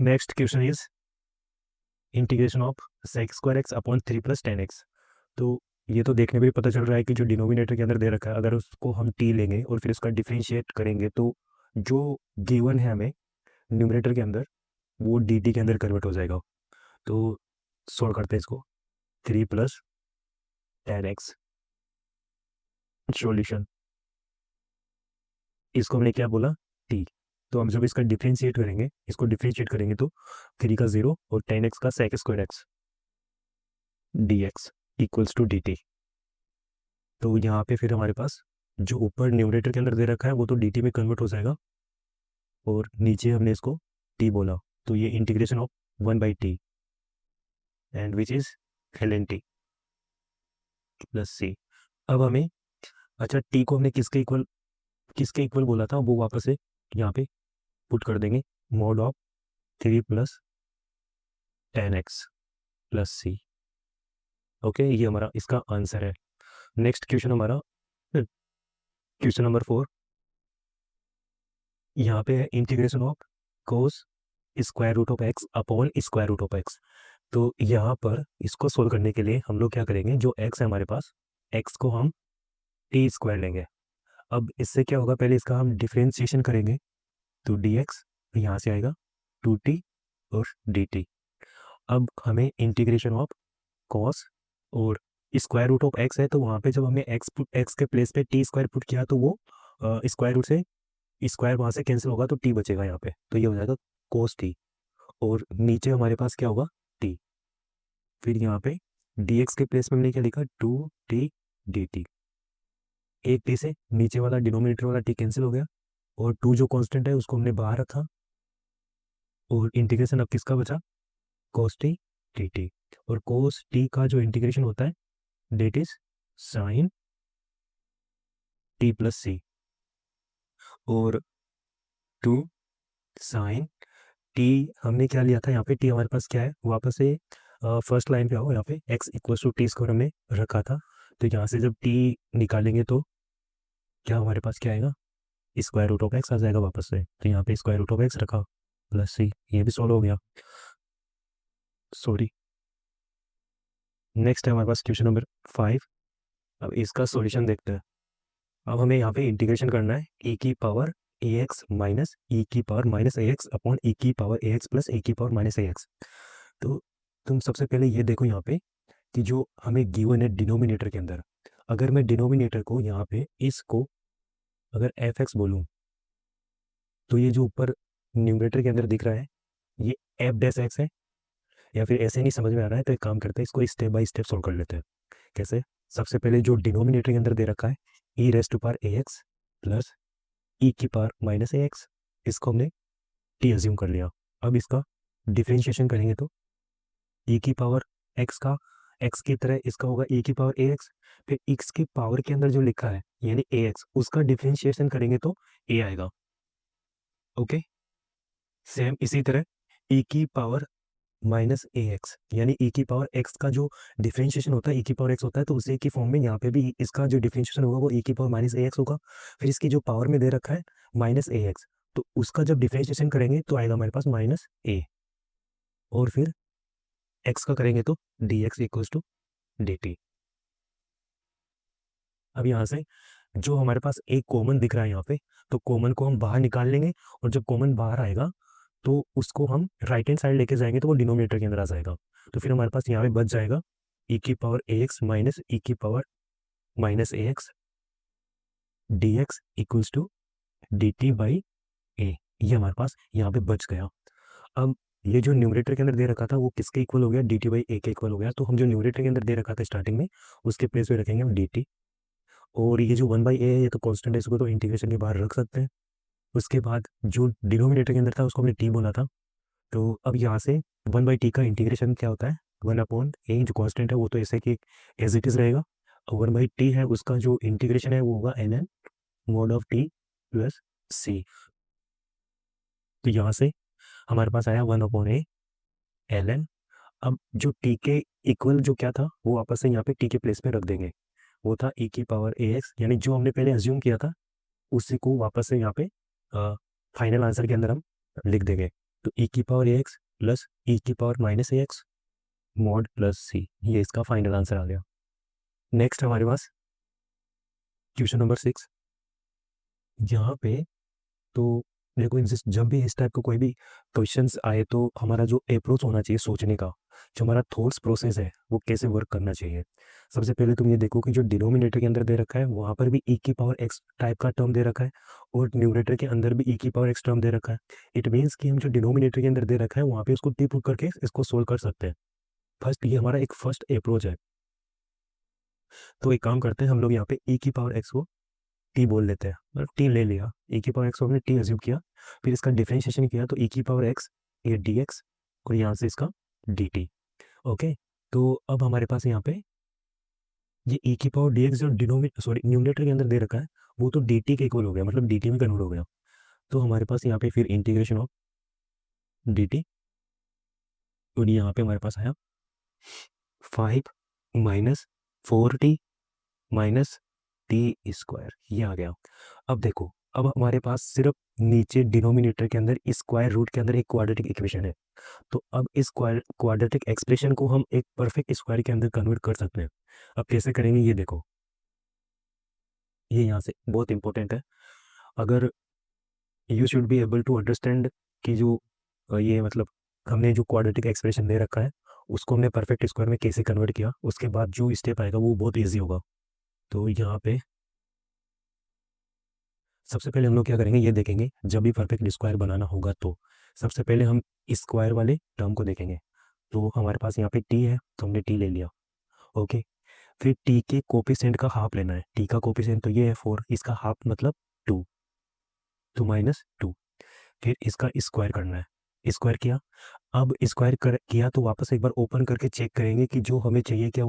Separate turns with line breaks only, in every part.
Next question is integration of sec square x upon 3 + 10x। तो ये तो देखने में भी पता चल रहा है कि जो डिनोमिनेटर के अंदर दे रखा है, अगर उसको हम t लेंगे और फिर उसका डिफरेंशिएट करेंगे तो जो गिवन है हमें न्यूमरेटर के अंदर वो dt के अंदर कन्वर्ट हो जाएगा। तो सोल्व करते हैं इसको। 3 + 10x सॉल्यूशन, इसको हमने क्या बोला, t। तो हम जब इसका डिफरेंशिएट करेंगे, इसको डिफरेंशिएट करेंगे तो 3 का 0 और 10x का sec square x dx equals to dt। तो यहाँ पे फिर हमारे पास जो ऊपर न्यूमरेटर के अंदर दे रखा है वो तो dt में कन्वर्ट हो जाएगा और नीचे हमने इसको t बोला, तो ये integration of 1/t and which is ln t plus c। अब हमें, अच्छा t को हमने किसके इक्वल बोला था वो वापस से यहाँ पे पुट कर देंगे, mod of 3 + 10x plus c। Okay, ये हमारा इसका आंसर है। नेक्स्ट क्वेश्चन हमारा क्वेश्चन नंबर 4। यहाँ पे है integration of cos square root of x upon square root of x. तो यहाँ पर इसको सोल्व करने के लिए हम लोग क्या करेंगे, जो एक्स है हमारे पास, एक्स को हम टी स्क्वायर लेंगे। अब इससे क्या होगा, पहले इसका हम डिफ्रेंशिएशन करेंगे तो डी एक्स यहाँ से आएगा 2t और dt। अब हमें इंटीग्रेशन ऑफ कॉस और स्क्वायर रूट ऑफ एक्स है, तो वहाँ पे जब हमने एक्स के प्लेस पे टी स्क्वायर पुट किया तो वो स्क्वायर रूट से स्क्वायर वहाँ से कैंसिल होगा तो टी बचेगा यहाँ पे, तो ये हो जाएगा कोस टी। और नीचे हमारे पास क्या होगा, टी। फिर यहाँ पे dx के प्लेस में हमने क्या लिखा, 2t dt। एक टी से नीचे वाला डिनोमिनेटर वाला टी कैंसिल हो गया और 2 जो कांस्टेंट है उसको हमने बाहर रखा और इंटीग्रेशन अब किसका बचा, cos t dt। और cos t का जो इंटीग्रेशन होता है that is sin t plus c और 2 sin t हमने क्या लिया था यहाँ पे, t हमारे पास क्या है, वापस से फर्स्ट लाइन पे आओ, यहाँ पे x equals to t square हमने रखा था। तो यहाँ से जब t निकालेंगे तो क्या हमारे पास क्या आएगा, स्क्वायर रूट ऑफ एक्स आ जाएगा वापस से। तो यहाँ पे स्क्वायर रूट ऑफ एक्स रखा प्लस सी, ये भी सॉल्व हो गया। सॉरी, नेक्स्ट है हमारे पास क्वेश्चन नंबर 5। अब इसका सॉल्यूशन देखते हैं। अब हमें यहाँ पे इंटीग्रेशन करना है e की पावर ax माइनस e की power minus ax upon e की पावर ax प्लस e की पावर माइनस ax। तो तुम सबसे पहले ये देखो यहाँ पे कि जो हमें गिवन है डिनोमिनेटर के अंदर, अगर मैं डिनोमिनेटर को यहाँ पे इसको अगर fx बोलूँ तो ये जो ऊपर न्यूमरेटर के अंदर दिख रहा है ये एफ डैश एक्स है, या फिर ऐसे नहीं समझ में आ रहा है तो एक काम करते हैं, इसको स्टेप बाय स्टेप सोल्व कर लेते हैं। कैसे, सबसे पहले जो डिनोमिनेटर के अंदर दे रखा है e raise to power a x plus e की पावर माइनस ए एक्स, इसको हमने टी एज्यूम कर लिया। अब इसका डिफ्रेंशिएशन करेंगे तो ई की पावर एक्स का एक्स की तरह इसका होगा ई की पावर ए एक्स, फिर एक्स की पावर के अंदर जो लिखा है यानी ए एक्स, उसका डिफ्रेंशिएशन करेंगे तो ए आएगा। ओके, सेम इसी तरह ई की पावर माइनस ए एक्स यानी ई की पावर एक्स का जो डिफरेंशिएशन होता है ई की पावर एक्स होता है, तो उसी की फॉर्म में यहाँ पे भी इसका जो डिफरेंशिएशन होगा वो ई की पावर माइनस ए एक्स होगा। फिर इसकी जो पावर में दे रखा है माइनस ए एक्स, तो उसका जब डिफरेंशिएशन करेंगे तो आएगा हमारे पास माइनस ए, और फिर एक्स का करेंगे तो d x equals to d t. अब यहाँ से जो हमारे पास एक कॉमन दिख रहा है यहाँ पे, तो कॉमन को हम बाहर निकाल लेंगे और जब कॉमन बाहर आएगा तो उसको हम राइट हैंड साइड लेके जाएंगे तो वो डिनोमिनेटर के अंदर आ जाएगा। तो फिर हमारे पास यहाँ पे बच जाएगा ई की power a x minus e की power minus a x d x equals to d t by a, ये हमारे पास यहाँ पे बच गया। अब ये जो न्यूमरेटर के अंदर दे रखा था वो किसके इक्वल हो गया, डी टी बाई ए के इक्वल हो गया। तो हम जो न्यूमरेटर के अंदर दे रखा था स्टार्टिंग में उसके प्लेस पे रखेंगे हम डी टी, और ये जो 1/a है ये तो कॉन्स्टेंट है, इसको तो इंटीग्रेशन के बाहर रख सकते हैं। उसके बाद जो डिनोमिनेटर के अंदर था उसको हमने टी बोला था, तो अब यहाँ से 1/t का इंटीग्रेशन क्या होता है, 1/a जो कांस्टेंट है वो तो ऐसे कि एज इट इज रहेगा, और 1/t है उसका जो इंटीग्रेशन है वो होगा ln mod of t plus c। तो यहाँ से हमारे पास आया 1/a ln। अब जो t के इक्वल जो क्या था वो वापस से यहाँ पे t के प्लेस में रख देंगे, वो था e की पावर ax, यानी जो हमने पहले अज्यूम किया था उसी को वापस से यहाँ पे फाइनल आंसर के अंदर हम लिख देंगे। तो ई की power a x plus e की power minus a x mod plus C, ये इसका फाइनल आंसर आ गया। नेक्स्ट हमारे पास क्वेश्चन नंबर 6। यहाँ पे तो देखो जब भी इस टाइप का कोई भी क्वेश्चंस आए तो हमारा जो अप्रोच होना चाहिए सोचने का, जो हमारा थॉट्स प्रोसेस है वो कैसे वर्क करना चाहिए। सबसे पहले तुम ये देखो कि जो डिनोमिनेटर के अंदर दे रखा है वहाँ पर भी ई की पावर एक्स टाइप का टर्म दे रखा है और न्यूमरेटर के अंदर भी ई की पावर एक्स टर्म दे रखा है। इट मीन्स कि हम जो डिनोमिनेटर के अंदर दे रखा है वहाँ पे उसको टी पुट करके इसको सोल्व कर सकते हैं। फर्स्ट ये हमारा एक फर्स्ट अप्रोच है। तो एक काम करते हैं हम लोग यहाँ पे ई की पावर एक्स को टी बोल लेते हैं, मतलब टी ले लिया, ई की पावर एक्स को हमने टी एज्यूम किया, फिर इसका डिफरेंशिएशन किया तो ई की पावर एक्स ये डी एक्स और यहाँ से इसका डी टी। ओके, तो अब हमारे पास यहाँ पे ये ई की पावर डी एक्स जो न्यूमरेटर के अंदर दे रखा है वो तो डी टी के इक्वल हो गया, मतलब डी टी में कन्वर्ट हो गया। तो हमारे पास यहाँ पे फिर इंटीग्रेशन ऑफ डी टी, और यहाँ पे हमारे पास आया 5 - 4t माइनस टी स्क्वायर, ये आ गया। अब देखो, अब हमारे पास सिर्फ नीचे डिनोमिनेटर के अंदर स्क्वायर रूट के अंदर एक क्वाड्रेटिक इक्वेशन है। तो अब इस क्वाड्रेटिक एक्सप्रेशन को हम एक परफेक्ट स्क्वायर के अंदर कन्वर्ट कर सकते हैं। अब कैसे करेंगे ये देखो, ये यहाँ से बहुत इंपॉर्टेंट है। अगर you should be able to understand कि जो ये मतलब हमने जो क्वाड्रेटिक एक्सप्रेशन दे रखा है उसको हमने परफेक्ट स्क्वायर में कैसे कन्वर्ट किया, उसके बाद जो स्टेप आएगा वो बहुत ईजी होगा। तो यहाँ पे सबसे पहले हम लोग क्या करेंगे ये देखेंगे, जब भी परफेक्ट स्क्वायर बनाना होगा तो सबसे पहले हम स्क्वायर वाले टर्म को देखेंगे। तो हमारे पास यहाँ पे टी है तो हमने टी ले लिया। ओके, फिर टी के कोफिशिएंट का हाफ लेना है। टी का कोफिशिएंट तो ये है 4, इसका हाफ मतलब 2, तो -2। फिर इसका स्क्वायर करना है, स्क्वायर किया। अब स्क्वायर कर किया तो वापस एक बार ओपन करके चेक करेंगे कि जो हमें चाहिए क्या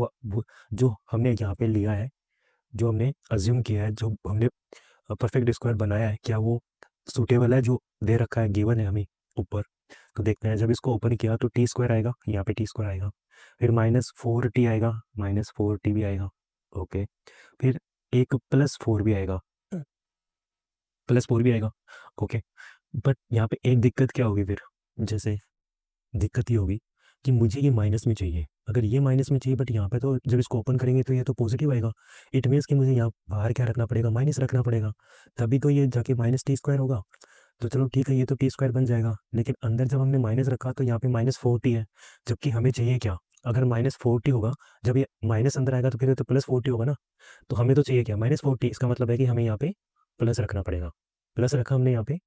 जो हमने यहाँ पे लिया है, जो हमने अज्यूम किया है, जो हमने परफेक्ट स्क्वायर बनाया है, क्या वो सूटेबल है जो दे रखा है, गिवन है हमें ऊपर। तो देखते हैं, जब इसको ओपन किया तो टी स्क्वायर आएगा, यहाँ पे टी स्क्वायर आएगा, फिर -4t आएगा, -4t भी आएगा। ओके, फिर एक +4 भी आएगा, +4 भी आएगा। ओके, बट यहाँ पे एक दिक्कत क्या होगी फिर, जैसे दिक्कत ये होगी कि मुझे ये माइनस में चाहिए। अगर ये माइनस में चाहिए बट यहाँ पे तो जब इसको ओपन करेंगे तो ये तो पॉजिटिव आएगा। इट मीन्स कि मुझे यहाँ बाहर क्या रखना पड़ेगा, माइनस रखना पड़ेगा, तभी तो ये जाके -t² होगा। तो चलो ठीक है, ये तो t² बन जाएगा, लेकिन अंदर जब हमने माइनस रखा तो यहाँ पे -4t है, जबकि हमें चाहिए क्या, अगर -4t होगा, जब ये माइनस अंदर आएगा तो फिर ये तो +4t होगा ना। तो हमें तो चाहिए क्या, -4t, इसका मतलब है कि हमें यहाँ पे प्लस रखना पड़ेगा। प्लस रखा हमने यहाँ पे।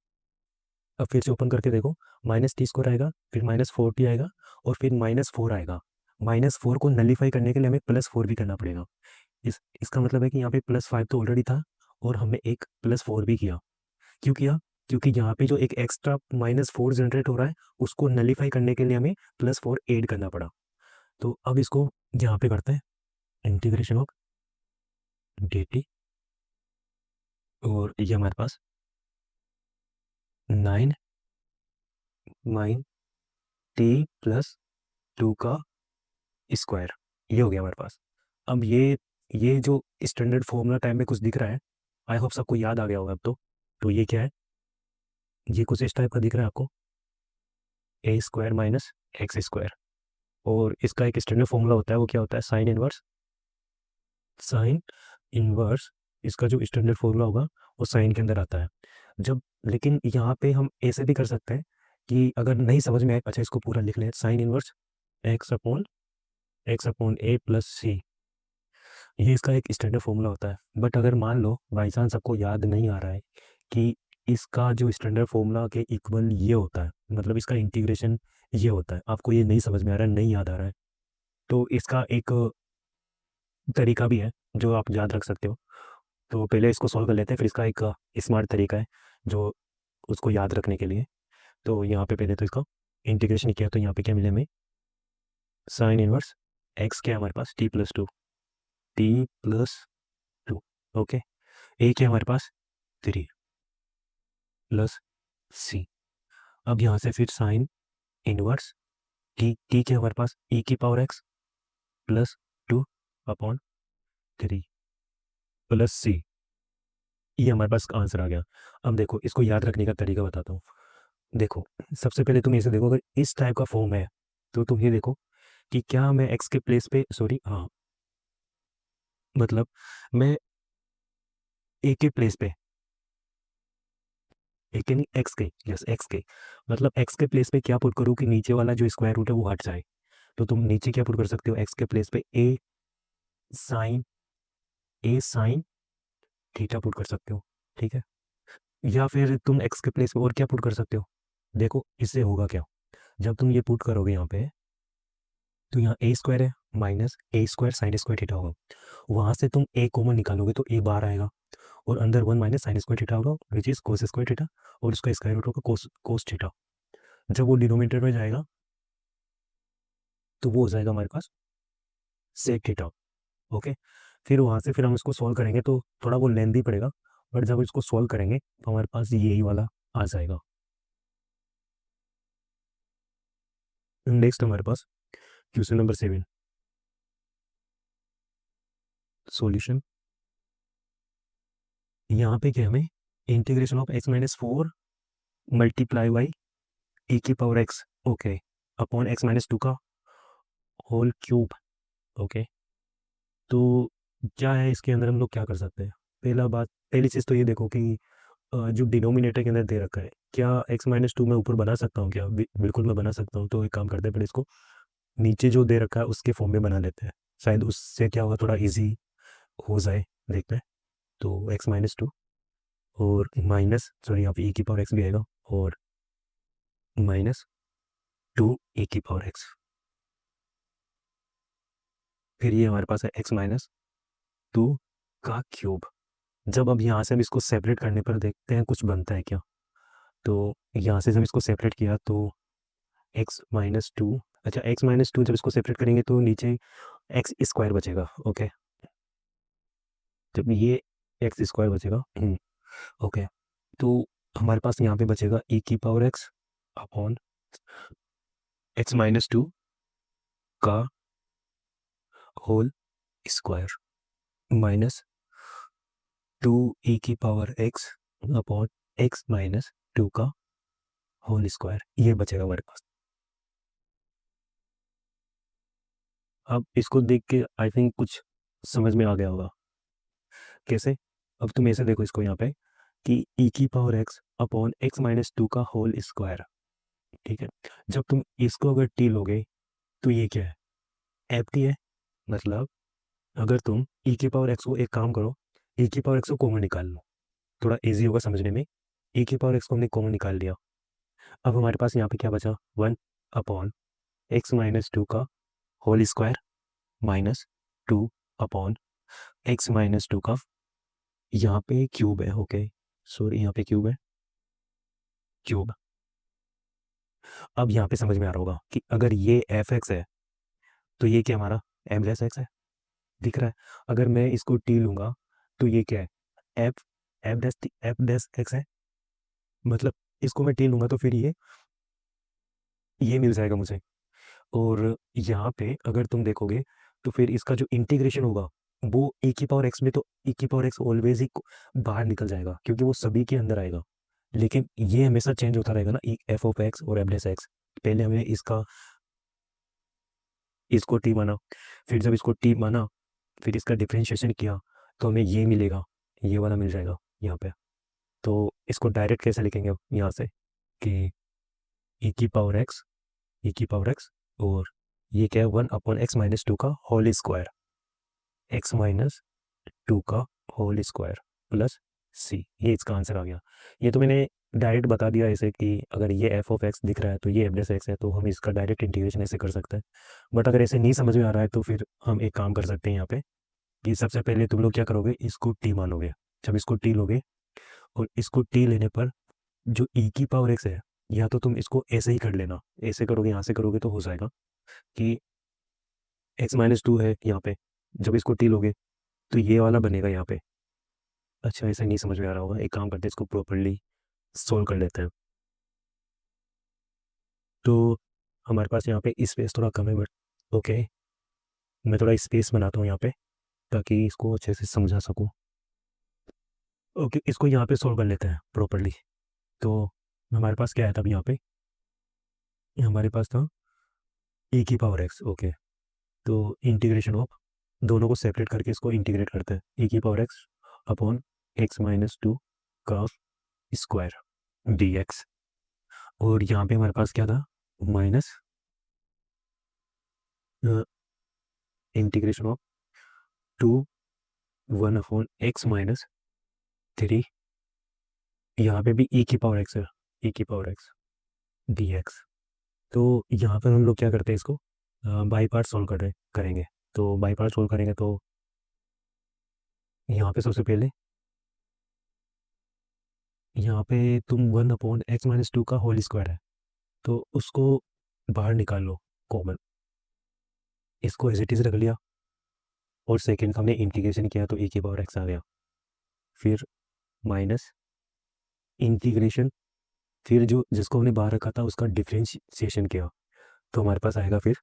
अब फिर से ओपन करके देखो, -t² आएगा, फिर -4t आएगा और फिर -4 आएगा। -4 को नलीफाई करने के लिए हमें +4 भी करना पड़ेगा। इसका मतलब है कि यहाँ पे +5 तो ऑलरेडी था और हमने एक +4 भी किया। क्यों किया, क्योंकि यहाँ पे जो एक एक्स्ट्रा -4 जनरेट हो रहा है उसको नलीफाई करने के लिए हमें +4 ऐड करना पड़ा। तो अब इसको यहाँ पे करते हैं, इंटीग्रेशन ऑफ dt, और ये हमारे पास 9 -t+2 का स्क्वायर, ये हो गया हमारे पास। अब ये जो स्टैंडर्ड फॉर्मूला टाइम में कुछ दिख रहा है, आई होप सबको याद आ गया होगा अब तो ये क्या है, ये कुछ इस टाइप का दिख रहा है आपको, a² - x²। और इसका एक स्टैंडर्ड फॉर्मूला होता है, वो क्या होता है, साइन इनवर्स। इसका जो स्टैंडर्ड फॉर्मूला होगा वो साइन के अंदर आता है। जब लेकिन यहाँ पे हम ऐसे भी कर सकते हैं कि अगर नहीं समझ में आए, अच्छा इसको पूरा लिख लें, साइन इनवर्स x/a + c, ये इसका एक स्टैंडर्ड फॉर्मूला होता है। बट अगर मान लो बाई चांस सबको याद नहीं आ रहा है कि इसका जो स्टैंडर्ड फॉर्मूला के इक्वल ये होता है, मतलब इसका इंटीग्रेशन ये होता है, आपको ये नहीं समझ में आ रहा है, नहीं याद आ रहा है, तो इसका एक तरीका भी है जो आप याद रख सकते हो। तो पहले इसको सॉल्व कर लेते हैं, फिर इसका एक स्मार्ट तरीका है जो उसको याद रखने के लिए। तो यहाँ पे पहले तो इसका इंटीग्रेशन किया तो यहाँ पे क्या मिले हमें, साइन 1 x, क्या है हमारे पास t+2। ओके, a क्या है हमारे पास 3 प्लस c। अब यहाँ से फिर साइन 1 t क्या है हमारे पास e⁻x +2/3 प्लस c, ये हमारे पास आंसर आ गया। अब देखो इसको याद रखने का तरीका बताता हूँ। देखो, सबसे पहले तुम ऐसे देखो, अगर इस टाइप का फॉर्म है तो तुम ये देखो कि क्या मैं एक्स के प्लेस पे, सॉरी हाँ, मतलब मैं ए के प्लेस पे, ए के नहीं एक्स के, यस एक्स के, मतलब एक्स के प्लेस पे क्या पुट करूँ कि नीचे वाला जो स्क्वायर रूट है वो हट जाए। तो तुम नीचे क्या पुट कर सकते हो, एक्स के प्लेस पे साइन ए साइन थीटा पुट कर सकते हो, ठीक है। या फिर तुम एक्स के प्लेस पे और क्या पुट कर सकते हो, देखो इससे होगा क्या, जब तुम ये पुट करोगे यहाँ पे, तो यहाँ ए स्क्वायर है माइनस ए स्क्वायर साइन स्क्वायर थीटा होगा, वहाँ से तुम ए कॉमन निकालोगे तो ए बाहर आएगा, और अंदर 1 माइनस साइन स्क्वायर थीटा होगा which is cos square theta, और उसका स्क्वायर रूट होगा कोस कोस थीटा। जब वो डिनोमिनेटर में जाएगा तो वो हो जाएगा हमारे पास सेक थीटा। ओके, फिर वहाँ से फिर हम इसको सॉल्व करेंगे तो थोड़ा वो लेंदी पड़ेगा, बट जब इसको सॉल्व करेंगे तो हमारे पास यही वाला आ जाएगा। नेक्स्ट हमारे पास क्वेश्चन नंबर 7, सॉल्यूशन। यहाँ पे क्या हमें integration of x-4 multiply by e की power x, okay, upon x-2 का होल क्यूब। ओके, तो क्या है इसके अंदर, हम लोग क्या कर सकते हैं, पहली चीज़ तो ये देखो कि जो डिनोमिनेटर के अंदर दे रखा है, क्या x-2 मैं ऊपर बना सकता हूँ क्या, बिल्कुल मैं बना सकता हूँ। तो एक काम करते हैं, पहले इसको नीचे जो दे रखा है उसके फॉर्म में बना लेते हैं, शायद उससे क्या होगा, थोड़ा इजी हो जाए, देखते हैं। तो x-2 और माइनस, सॉरी यहाँ पे e की पावर x भी आएगा, और माइनस 2 e की पावर x, फिर ये हमारे पास है x-2 का क्यूब। जब अब यहाँ से हम इसको सेपरेट करने पर देखते हैं कुछ बनता है क्या, तो यहाँ से जब इसको सेपरेट किया तो x-2, अच्छा x-2 जब इसको सेपरेट करेंगे तो नीचे एक्स स्क्वायर बचेगा। ओके, जब ये एक्स स्क्वायर बचेगा, ओके, तो हमारे पास यहाँ पे बचेगा e की पावर x अपॉन x-2 का होल स्क्वायर माइनस 2 e की पावर x अपॉन x-2 का होल स्क्वायर, ये बचेगा हमारे पास। अब इसको देख के आई थिंक कुछ समझ में आ गया होगा कैसे। अब तुम ऐसे देखो इसको यहाँ पे कि e की पावर x अपॉन x-2 का होल स्क्वायर, ठीक है। जब तुम इसको अगर टी लोगे तो ये क्या है, एफ टी है। मतलब अगर तुम e की पावर x को, एक काम करो, e की पावर x को कॉमन निकाल लो, थोड़ा इजी होगा समझने में। e की पावर x को हमने कॉमन निकाल लिया, अब हमारे पास यहाँ पे क्या बचा, 1 अपॉन x-2 का whole square minus 2 upon x-2 का, यहाँ पे क्यूब है, ओके सॉरी यहाँ पे क्यूब है, क्यूब। अब यहाँ पे समझ में आ रहा होगा कि अगर ये एफ एक्स है तो ये क्या हमारा एम डैश एक्स है, दिख रहा है। अगर मैं इसको टी लूंगा तो ये क्या है, एफ एफ डैश एक्स है, मतलब इसको मैं टी लूंगा तो फिर ये मिल जाएगा मुझे। और यहाँ पे अगर तुम देखोगे तो फिर इसका जो इंटीग्रेशन होगा वो e की पावर x में, तो e की पावर x ऑलवेज ही बाहर निकल जाएगा क्योंकि वो सभी के अंदर आएगा, लेकिन ये हमेशा चेंज होता रहेगा ना, एफ ऑफ एक्स और एफ डैश एक्स। पहले हमें इसको टी माना, फिर जब इसको टी माना फिर इसका डिफ्रेंशिएशन किया तो हमें ये मिलेगा, ये वाला मिल जाएगा यहाँ पे। तो इसको डायरेक्ट कैसे लिखेंगे अब यहाँ से कि e की पावर x, e की पावर x, और ये क्या है 1/x-2 का होल स्क्वायर, x-2 का होल स्क्वायर प्लस c, ये इसका आंसर आ गया। ये तो मैंने डायरेक्ट बता दिया ऐसे कि अगर ये एफ ऑफ एक्स दिख रहा है तो ये एफ डैश एक्स है, तो हम इसका डायरेक्ट इंटीग्रेशन ऐसे कर सकते हैं। बट अगर ऐसे नहीं समझ में आ रहा है तो फिर हम एक काम कर सकते हैं यहाँ पे कि सबसे पहले तुम लोग क्या करोगे, इसको टी मानोगे। जब इसको टी लोगे और इसको टी लेने पर जो e की पावर x है, या तो तुम इसको ऐसे ही कर लेना, ऐसे करोगे यहाँ से करोगे तो हो जाएगा कि x-2 है यहाँ पे, जब इसको टी लोगे तो ये वाला बनेगा यहाँ पे। अच्छा ऐसे नहीं समझ में आ रहा होगा, एक काम करते हैं इसको प्रॉपरली सोल्व कर लेते हैं। तो हमारे पास यहाँ पे स्पेस थोड़ा कम है, बट ओके, मैं थोड़ा स्पेस बनाता हूँ यहाँ पे ताकि इसको अच्छे से समझा सकूँ। ओके, इसको यहाँ पे सोल्व कर लेते हैं प्रॉपरली। तो हमारे पास क्या है तब यहाँ पे, हमारे पास था e की पावर x। ओके, तो इंटीग्रेशन ऑफ, दोनों को सेपरेट करके इसको इंटीग्रेट करते हैं, e की पावर x अपॉन x-2 का स्क्वायर dx। और यहाँ पे हमारे पास क्या था, माइनस इंटीग्रेशन ऑफ 1/x-3, यहाँ पे भी e की पावर x है, e की पावर x dx। तो यहाँ पर हम लोग क्या करते हैं, इसको बाई पार्ट सोल्व करेंगे। तो बाई पार्ट सोल्व करेंगे तो यहाँ पे सबसे पहले, यहाँ पे तुम 1/x-2 का होल स्क्वायर है, तो उसको बाहर निकाल लो कॉमन, इसको एज इट इज़ रख लिया। और सेकेंड का हमने इंटीग्रेशन किया तो e की पावर x आ गया। फिर माइनस इंटीग्रेशन, फिर जो जिसको हमने बाहर रखा था उसका डिफ्रेंशिएशन किया, तो हमारे पास आएगा फिर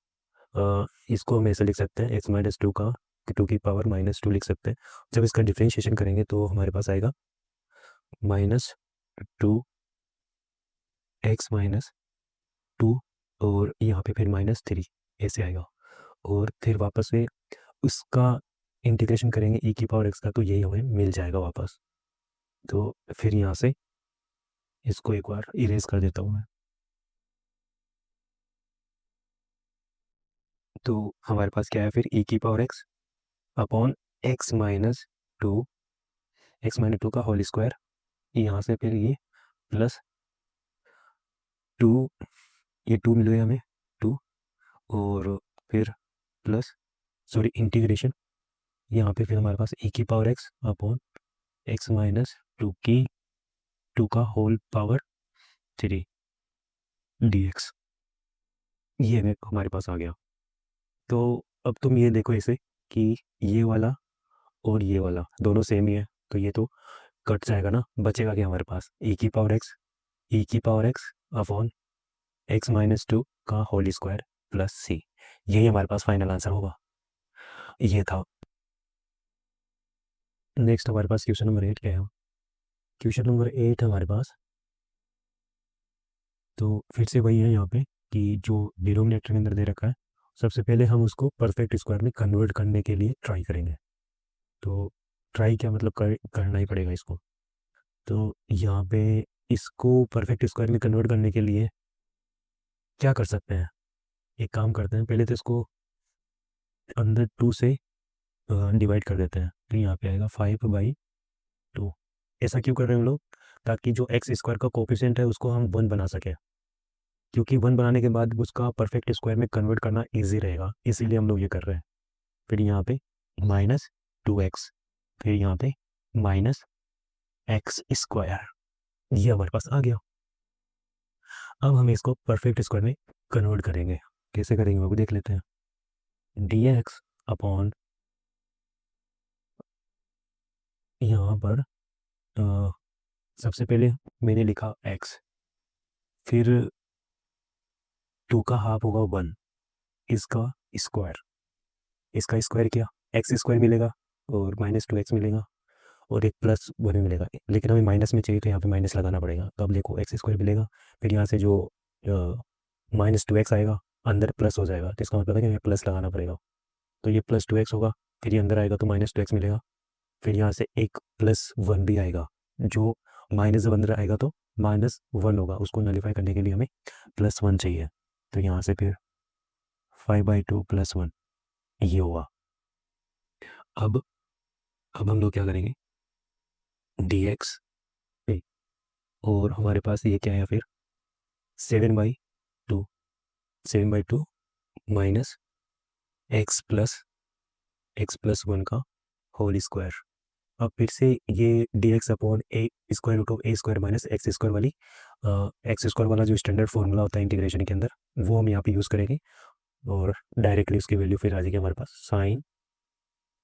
इसको हम ऐसे लिख सकते हैं, x-2 का 2 की पावर -2 लिख सकते हैं। जब इसका डिफ्रेंशिएशन करेंगे तो हमारे पास आएगा -2x-2, और यहाँ पे फिर -3 ऐसे आएगा। और फिर वापस से उसका इंटीग्रेशन करेंगे e की पावर x का, तो यही हमें मिल जाएगा वापस। तो फिर यहाँ से इसको एक बार इरेज कर देता हूँ मैं। तो हमारे पास क्या है फिर, e की power x upon x-2, x-2 का होल स्क्वायर, यहाँ से फिर ये प्लस 2, ये 2 मिल गया हमें 2, और फिर प्लस, सॉरी इंटीग्रेशन, यहाँ पे फिर हमारे पास e की पावर x अपॉन x-2 की 2 का होल पावर 3 dx, ये हमारे पास आ गया। तो अब तुम ये देखो इसे कि ये वाला और ये वाला दोनों सेम ही है, तो ये तो कट जाएगा ना, बचेगा क्या हमारे पास, e की पावर x, e की पावर x अपॉन x-2 का होल स्क्वायर प्लस c, यही हमारे पास फाइनल आंसर होगा। ये था। नेक्स्ट हमारे पास क्वेश्चन नंबर 8 क्या है, क्वेश्चन नंबर 8 हमारे पास, तो फिर से वही है यहाँ पे कि जो डिनोमिनेटर के अंदर दे रखा है, सबसे पहले हम उसको परफेक्ट स्क्वायर में कन्वर्ट करने के लिए ट्राई करेंगे। तो ट्राई क्या मतलब, करना ही पड़ेगा इसको। तो यहाँ पे इसको परफेक्ट स्क्वायर में कन्वर्ट करने के लिए क्या कर सकते हैं, एक काम करते हैं, पहले तो इसको अंदर 2 से डिवाइड कर देते हैं, तो यहाँ पे आएगा 5/2। ऐसा क्यों कर रहे हैं हम लोग, ताकि जो एक्स स्क्वायर का कोफिशिएंट है उसको हम 1 बना सकें, क्योंकि 1 बनाने के बाद उसका परफेक्ट स्क्वायर में कन्वर्ट करना ईजी रहेगा, इसीलिए हम लोग ये कर रहे हैं। फिर यहाँ पे -2x, फिर यहाँ पे -x², ये हमारे पास आ गया। अब हम इसको परफेक्ट स्क्वायर में कन्वर्ट करेंगे, कैसे करेंगे वो भी देख लेते हैं। dx अपॉन, यहाँ पर सबसे पहले मैंने लिखा x, फिर 2 का हाफ होगा 1, इसका स्क्वायर, इसका स्क्वायर किया, x² मिलेगा और -2x मिलेगा, और एक +1 मिलेगा, लेकिन हमें माइनस में चाहिए तो यहाँ पे माइनस लगाना पड़ेगा। तो अब देखो x² मिलेगा, फिर यहाँ से जो -2x आएगा अंदर प्लस हो जाएगा, तो इसका मतलब है कि हमें प्लस लगाना पड़ेगा। तो ये +2x होगा, फिर ये अंदर आएगा तो -2x मिलेगा, फिर यहाँ से एक +1 भी आएगा, जो -1 अंदर आएगा तो -1 होगा, उसको नलीफाई करने के लिए हमें +1 चाहिए। तो यहाँ से फिर 5/2 +1 ये होगा। अब हम लोग क्या करेंगे, dx पे, और हमारे पास ये क्या है फिर 7/2, 7/2 माइनस x+1 का होल स्क्वायर। अब फिर से ये dx upon a² minus x² वाली x² वाला जो स्टैंडर्ड फॉर्मूला होता है इंटीग्रेशन के अंदर, वो हम यहाँ पे यूज़ करेंगे, और डायरेक्टली उसकी वैल्यू फिर आ जाएगी हमारे पास साइन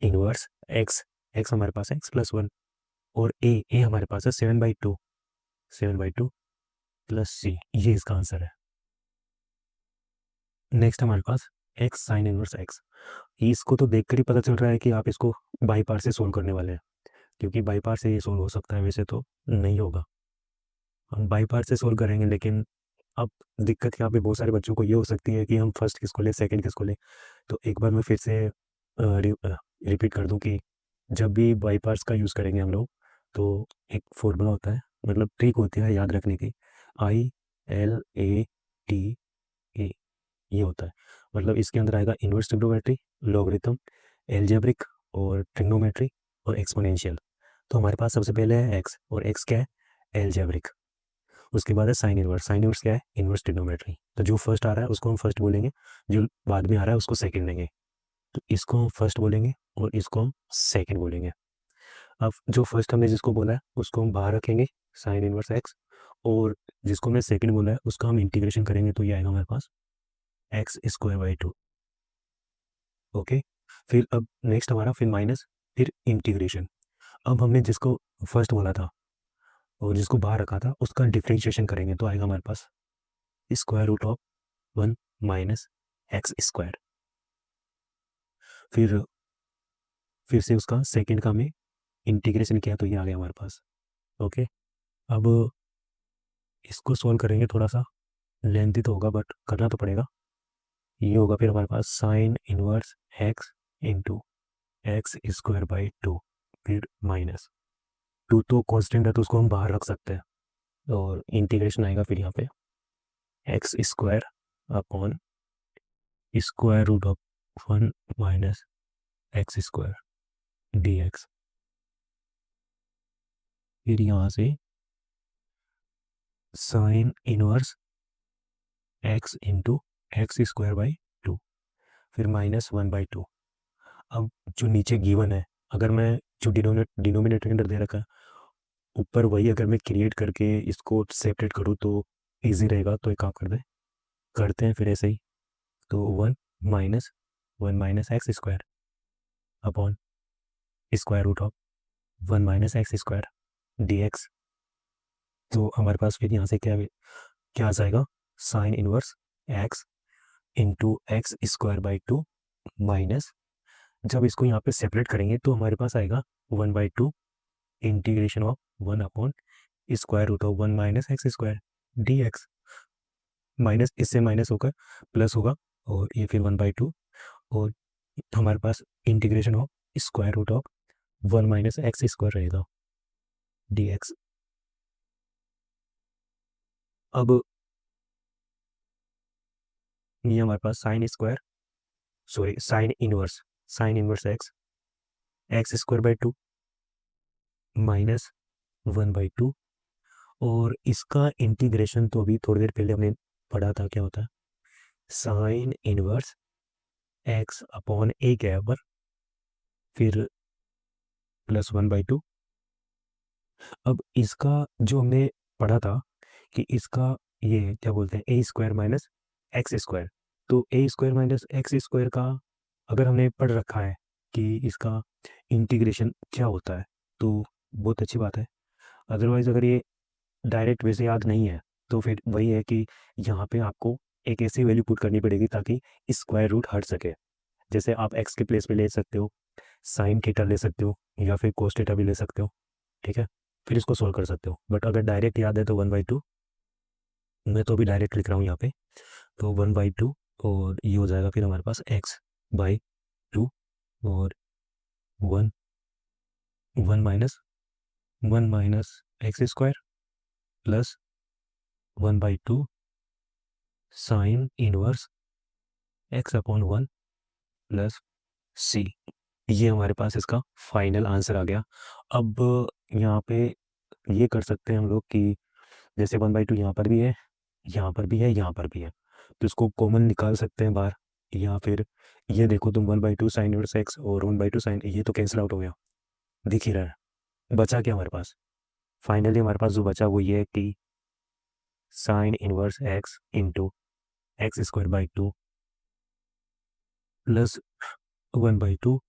इनवर्स x, x हमारे पास है x+1, और a हमारे पास है 7/2, 7/2 प्लस c, ये इसका आंसर है। नेक्स्ट हमारे पास x साइन इनवर्स x, इसको तो देखकर ही पता चल रहा है कि आप इसको बाई पार्ट से सोल्व करने वाले हैं, क्योंकि बाई पार्ट से ये सोल्व हो सकता है, वैसे तो नहीं होगा। हम बाई पार्ट से सोल्व करेंगे, लेकिन अब दिक्कत यहाँ पे बहुत सारे बच्चों को ये हो सकती है कि हम फर्स्ट किसको लें, सेकंड किसको लें। तो एक बार मैं फिर से रिपीट कर दूं कि जब भी बाई पार्ट्स का यूज़ करेंगे हम लोग, तो एक फॉर्मूला होता है, मतलब ट्रिक होती है याद रखने की, ILATE, ये होता है। मतलब इसके अंदर आएगा इन्वर्स ट्रिग्नोमेट्री, लॉगरिथम, एल्जेब्रिक और ट्रिग्नोमेट्री और एक्सपोनेंशियल। तो हमारे पास सबसे पहले है एक्स, और एक्स क्या है, एल्जेब्रिक। उसके बाद है साइन इनवर्स, साइन इनवर्स क्या है, इनवर्स ट्रिग्नोमेट्री। तो जो फर्स्ट आ रहा है उसको हम फर्स्ट बोलेंगे, जो बाद में आ रहा है उसको सेकंड लेंगे। तो इसको हम फर्स्ट बोलेंगे और इसको हम सेकंड बोलेंगे। अब जो फर्स्ट हमने जिसको बोला है उसको हम बाहर रखेंगे, साइन इनवर्स एक्स, और जिसको हमने सेकंड बोला है उसका हम इंटीग्रेशन करेंगे, तो ये आएगा हमारे पास एक्स स्क्वायर बाई 2। ओके, फिर अब नेक्स्ट हमारा फिर माइनस, फिर इंटीग्रेशन। अब हमने जिसको फर्स्ट बोला था और जिसको बाहर रखा था उसका डिफ्रेंशिएशन करेंगे, तो आएगा हमारे पास square root of 1 minus x square. फिर से उसका सेकंड का हमने इंटीग्रेशन किया, तो ये आ गया हमारे पास। ओके, अब इसको सॉल्व करेंगे, थोड़ा सा लेंथी तो होगा बट करना तो पड़ेगा। ये होगा फिर हमारे पास sine inverse x into x square by 2, फिर माइनस 2 तो कांस्टेंट है तो उसको हम बाहर रख सकते हैं, और इंटीग्रेशन आएगा फिर यहाँ पे x square upon square root of 1 minus x square dx। फिर यहाँ से sine inverse x into x square by 2, फिर माइनस 1/2। अब जो नीचे गिवन है, अगर मैं जो डिनोमिनेटर के अंदर दे रखा है ऊपर, वही अगर मैं क्रिएट करके इसको सेपरेट करूँ तो इजी रहेगा। तो एक काम करते हैं फिर ऐसे ही। तो 1 minus x square upon square root of 1 minus x square dx। तो हमारे पास फिर यहाँ से क्या क्या आ जाएगा, sign inverse x into x square by 2 minus, जब इसको यहाँ पे सेपरेट करेंगे तो हमारे पास आएगा 1/2 integration of 1 upon square root of 1 minus x square dx। Minus इससे माइनस होकर प्लस होगा, और ये फिर 1/2, और हमारे पास integration of square root of 1 minus x square रहेगा dx। अब ये हमारे पास sine inverse x square by 2 minus 1/2, और इसका इंटीग्रेशन तो अभी थोड़ी देर पहले हमने पढ़ा था क्या होता है, साइन इनवर्स एक्स अपॉन ए क्या है पर, फिर प्लस 1/2। अब इसका जो हमने पढ़ा था कि इसका ये क्या बोलते हैं, ए स्क्वायर माइनस एक्स स्क्वायर। तो ए स्क्वायर माइनस एक्स स्क्वायर का अगर हमने पढ़ रखा है कि इसका इंटीग्रेशन क्या होता है, तो बहुत अच्छी बात है। अदरवाइज़ अगर ये डायरेक्ट वैसे याद नहीं है तो फिर वही है कि यहाँ पे आपको एक ऐसी वैल्यू पुट करनी पड़ेगी ताकि स्क्वायर रूट हट सके। जैसे आप एक्स के प्लेस पे ले सकते हो साइन थीटा ले सकते हो, या फिर कोस थीटा भी ले सकते हो, ठीक है। फिर इसको सोल्व कर सकते हो, बट अगर डायरेक्ट याद है तो 1/2, मैं तो अभी डायरेक्ट लिख रहा हूँ यहाँ पे। तो 1/2, और ये हो जाएगा फिर हमारे पास x/2, और 1 1 minus x square plus 1/2 sine inverse x upon 1 plus C. ये हमारे पास इसका फाइनल आंसर आ गया। अब यहाँ पे ये कर सकते हैं हम लोग कि जैसे 1/2 यहाँ पर भी है, यहाँ पर भी है, यहाँ पर भी है, तो इसको कॉमन निकाल सकते हैं बाहर। या फिर ये देखो तुम 1/2 साइन इनवर्स एक्स और 1/2 साइन, ये तो कैंसिल आउट हो गया, दिख ही रहा है। बचा क्या हमारे पास, फाइनली हमारे पास जो बचा वो ये है कि sign inverse x into x square by 2 plus 1/2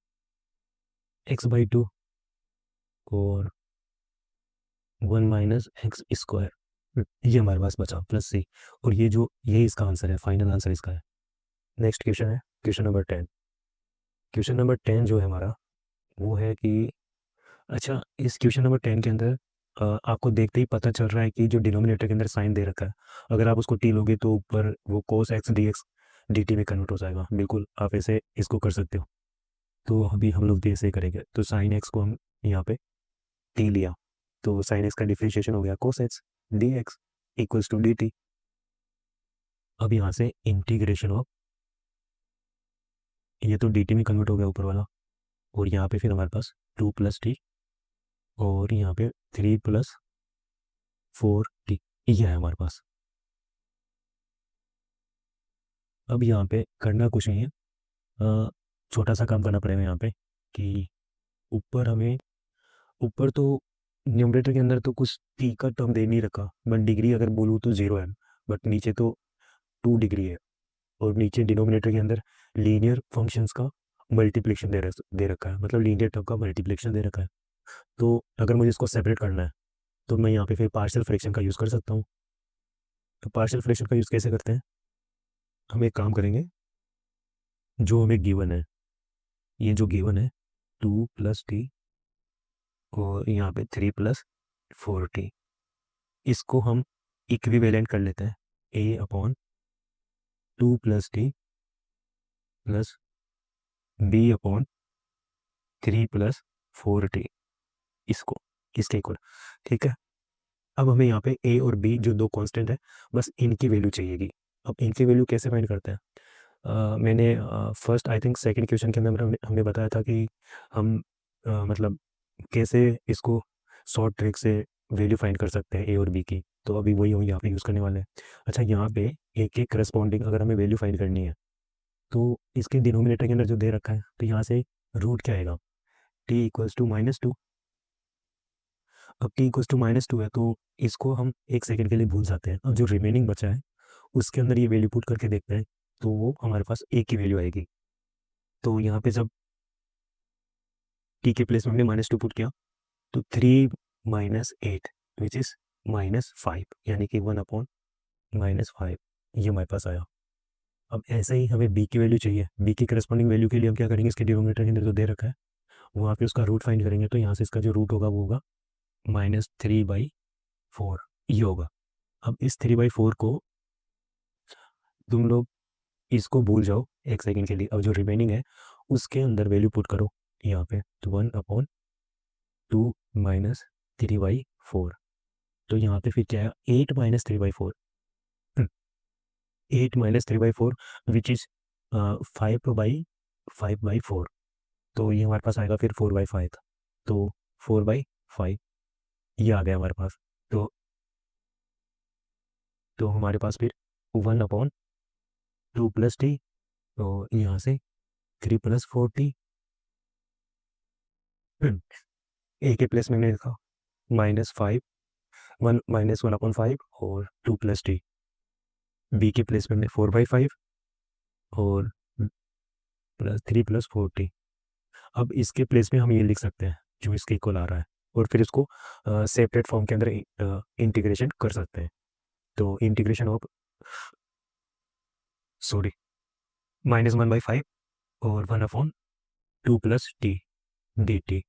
x/2 और 1 माइनस एक्स स्क्वायर, ये हमारे पास बचा प्लस सी। और ये इसका आंसर है, फाइनल आंसर इसका है। नेक्स्ट क्वेश्चन है क्वेश्चन नंबर 10। क्वेश्चन नंबर 10 जो है हमारा वो है कि, अच्छा इस क्वेश्चन नंबर 10 के अंदर आपको देखते ही पता चल रहा है कि जो डिनोमिनेटर के अंदर साइन दे रखा है, अगर आप उसको टी लोगे तो ऊपर वो कोस x d x D T में कन्वर्ट हो जाएगा। बिल्कुल आप ऐसे इसको कर सकते हो। तो अभी हम लोग भी ऐसे ही करेंगे। तो साइन एक्स को हम यहाँ पे टी लिया, तो साइन एक्स का डिफ्रेंशिएशन हो गया cos x d x equals to d t. अब यहाँ से इंटीग्रेशन ऑफ, ये तो डी टी में कन्वर्ट हो गया ऊपर वाला, और यहाँ पे फिर हमारे पास 2 + t और यहाँ पे 3 + 4t ये है हमारे पास। अब यहाँ पे करना कुछ नहीं है, छोटा सा काम करना पड़ेगा यहाँ पे कि ऊपर हमें, ऊपर तो न्यूमरेटर के अंदर तो कुछ टी का टर्म दे नहीं रखा, बट डिग्री अगर बोलूँ तो 0 है, बट नीचे तो 2 डिग्री है, और नीचे डिनोमिनेटर के अंदर लीनियर फंक्शंस का मल्टीप्लिकेशन दे रखा है, मतलब लीनियर टर्म का मल्टीप्लिकेशन दे रखा है। तो अगर मुझे इसको सेपरेट करना है तो मैं यहाँ पे फिर पार्शियल फ्रैक्शन का यूज़ कर सकता हूँ। तो पार्शियल फ्रैक्शन का यूज़ कैसे करते हैं, हम एक काम करेंगे, जो हमें गिवन है, ये जो गिवन है 2 + t और यहाँ पे 3 + 4t, इसको हम इक्विवेलेंट कर लेते हैं a/2 + t plus b/3 + 4t, इसको इसके इक्वल। ठीक है, अब हमें यहाँ पे a और b जो दो कांस्टेंट है, बस इनकी वैल्यू चाहिएगी। अब इनकी वैल्यू कैसे फाइंड करते हैं, मैंने first I think second question के अंदर हमने बताया था कि हम मतलब कैसे इसको शॉर्ट ट्रिक से वैल्यू फाइंड कर सकते हैं ए और बी की, तो अभी वही हम यहाँ पे यूज़ करने वाले हैं। अच्छा, यहाँ पे ए के करस्पॉन्डिंग अगर हमें वैल्यू फाइंड करनी है तो इसके डिनोमिनेटर के अंदर जो दे रखा है, तो यहाँ से रूट क्या आएगा, t इक्वल्स टू -2। अब t इक्वल्स टू -2 है तो इसको हम एक सेकंड के लिए भूल जाते हैं। अब जो रिमेनिंग बचा है उसके अंदर ये वैल्यू पुट करके देखते हैं, तो वो हमारे पास a की वैल्यू आएगी। तो यहाँ पे जब t के प्लेस में हमने -2 पुट किया तो 3 - 8 विच इज़ -5, यानी कि 1/-5 ये हमारे पास आया। अब ऐसे ही हमें b की वैल्यू चाहिए। b की करस्पॉन्डिंग वैल्यू के लिए हम क्या करेंगे, इसके डिनोमिनेटर के अंदर जो दे रखा है वहाँ पे उसका रूट फाइंड करेंगे, तो यहाँ से इसका जो रूट होगा वो होगा -3/4 ये होगा। अब इस 3/4 को तुम लोग इसको भूल जाओ एक सेकंड के लिए। अब जो रिमेनिंग है उसके अंदर वैल्यू पुट करो यहाँ पे, तो 1/2 - 3/4, तो यहाँ पे फिर क्या है 8 - 3/4, 8 - 3/4 विच इज़ 5/4, तो ये हमारे पास आएगा फिर 4/5, तो 4/5 ये आ गया हमारे पास। तो हमारे पास फिर 1/2 + t, तो यहाँ से 3 + 4t, ए के प्लेस में मैंने लिखा -5 1 -1/5 और 2 + t, बी के प्लेस में हमने 4/5 और प्लस 3 + 4t। अब इसके प्लेस में हम ये लिख सकते हैं जो इसके इक्वल आ रहा है, और फिर इसको सेपरेट फॉर्म के अंदर इंटीग्रेशन कर सकते हैं। तो इंटीग्रेशन ऑफ सॉरी -1/5 और 1/2 + t dt,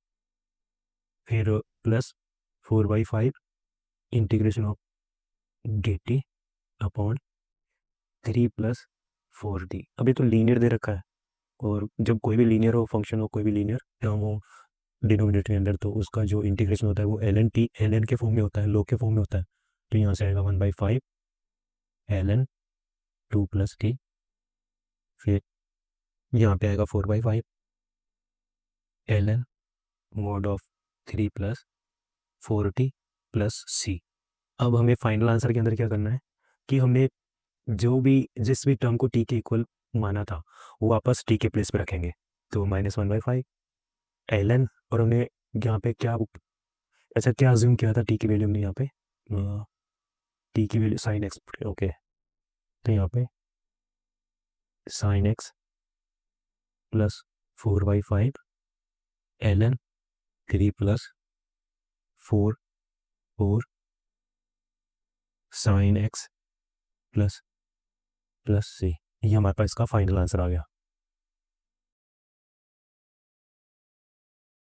फिर plus 4/5 integration of dt upon 3 + 4t। अभी तो लीनियर दे रखा है, और जब कोई भी लीनियर हो फंक्शन हो, कोई भी लीनियर टर्म हो डिनोमिनेटर के अंदर, तो उसका जो इंटीग्रेशन होता है वो ln के फॉर्म में होता है, log के फॉर्म में होता है। तो यहाँ से आएगा 1/5 ln 2 + t, फिर यहाँ पे आएगा 4/5 ln mod of 3 + 4t + c। अब हमें फाइनल आंसर के अंदर क्या करना है कि हमने जो भी जिस भी टर्म को t के इक्वल माना था वो वापस t के प्लेस पे रखेंगे, तो -1/5 ln, और हमने यहाँ पे क्या, अच्छा क्या अज्यूम किया था, t की वैल्यू हमने यहाँ पे t की वैल्यू sin x, ओके, तो यहाँ पे sin x + 4/5 ln 3 + 4 sin x + c, ये हमारे पास इसका फाइनल आंसर आ गया।